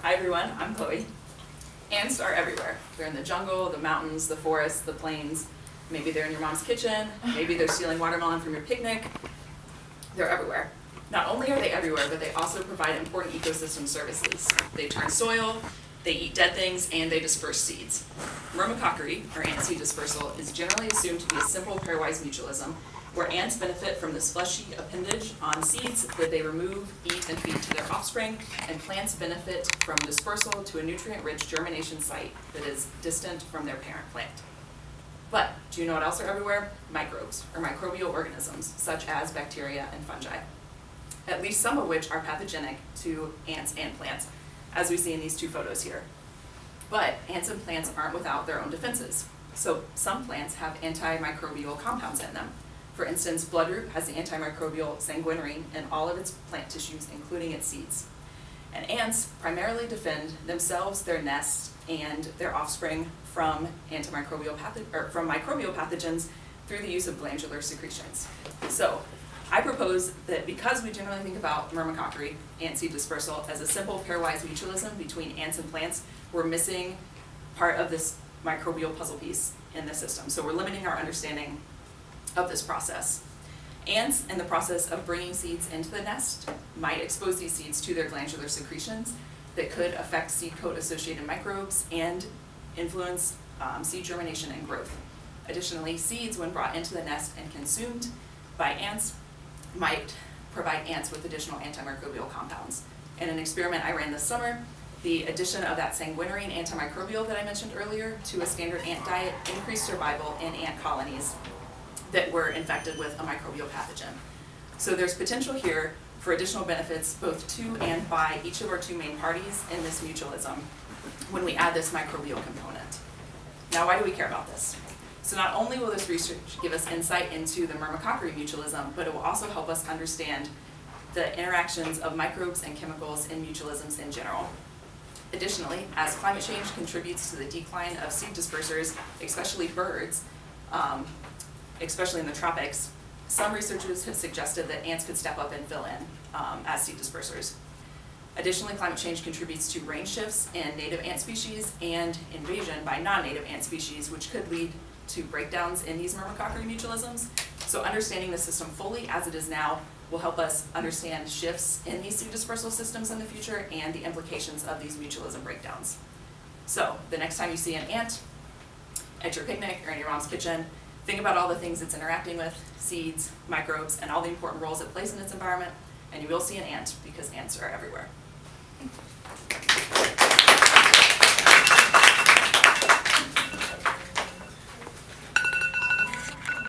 Hi everyone, I'm Chloe. Ants are everywhere. They're in the jungle, the mountains, the forests, the plains. Maybe they're in your mom's kitchen. Maybe they're stealing watermelon from your picnic. They're everywhere. Not only are they everywhere, but they also provide important ecosystem services. They turn soil, they eat dead things, and they disperse seeds. Myrmecockery, or ant seed dispersal, is generally assumed to be a simple pairwise mutualism, where ants benefit from this fleshy appendage on seeds that they remove, eat, and feed to their offspring, and plants benefit from dispersal to a nutrient-rich germination site that is distant from their parent plant. But do you know what else are everywhere? Microbes, or microbial organisms, such as bacteria and fungi, at least some of which are pathogenic to ants and plants, as we see in these two photos here. But ants and plants aren't without their own defenses. So some plants have antimicrobial compounds in them. For instance, bloodroot has the antimicrobial sanguinarine in all of its plant tissues, including its seeds. And ants primarily defend themselves, their nests, and their offspring from microbial pathogens through the use of glandular secretions. So I propose that because we generally think about myrmecockery, ant seed dispersal, as a simple pairwise mutualism between ants and plants, we're missing part of this microbial puzzle piece in the system. So we're limiting our understanding of this process. Ants, in the process of bringing seeds into the nest, might expose these seeds to their glandular secretions that could affect seed coat associated microbes and influence seed germination and growth. Additionally, seeds, when brought into the nest and consumed by ants, might provide ants with additional antimicrobial compounds. In an experiment I ran this summer, the addition of that sanguinarine antimicrobial that I mentioned earlier to a standard ant diet increased survival in ant colonies that were infected with a microbial pathogen. So there's potential here for additional benefits both to and by each of our two main parties in this mutualism when we add this microbial component. Now, why do we care about this? So not only will this research give us insight into the myrmecockery mutualism, but it will also help us understand the interactions of microbes and chemicals in mutualisms in general. Additionally, as climate change contributes to the decline of seed dispersers, especially birds, especially in the tropics, some researchers have suggested that ants could step up and fill in as seed dispersers. Additionally, climate change contributes to range shifts in native ant species and invasion by non-native ant species, which could lead to breakdowns in these myrmecockery mutualisms. So understanding the system fully as it is now will help us understand shifts in these seed dispersal systems in the future and the implications of these mutualism breakdowns. So the next time you see an ant at your picnic or in your mom's kitchen, think about all the things it's interacting with, seeds, microbes, and all the important roles it plays in its environment, and you will see an ant because ants are everywhere. Thank you.